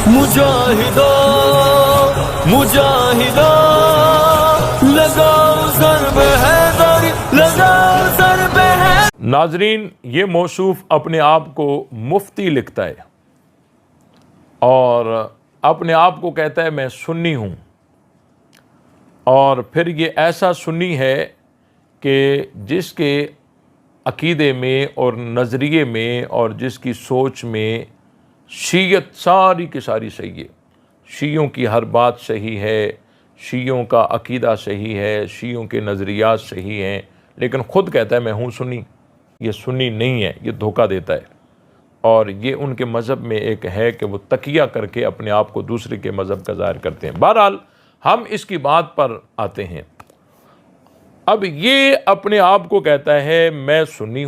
مجاہدو مجاہدو لگاؤ ضرب حیدر، لگاؤ ضرب حیدر۔ ناظرین، یہ موصوف اپنے آپ کو مفتی لکھتا ہے اور اپنے آپ کو کہتا ہے میں سنی ہوں، اور پھر یہ ایسا سنی ہے کہ جس کے عقیدے میں اور نظریے میں اور جس کی سوچ میں شیعت ساری کی ساری صحیح ہے، شیعوں کی ہر بات صحیح ہے، شیعوں کا عقیدہ صحیح ہے، شیعوں کے نظریات صحیح ہیں، لیکن خود کہتا ہے میں ہوں سنی۔ یہ سنی نہیں ہے، یہ دھوکہ دیتا ہے، اور یہ ان کے مذہب میں ایک ہے کہ وہ تقیہ کر کے اپنے آپ کو دوسرے کے مذہب کا ظاہر کرتے ہیں۔ بہرحال ہم اس کی بات پر آتے ہیں۔ اب یہ اپنے آپ کو کہتا ہے میں سنی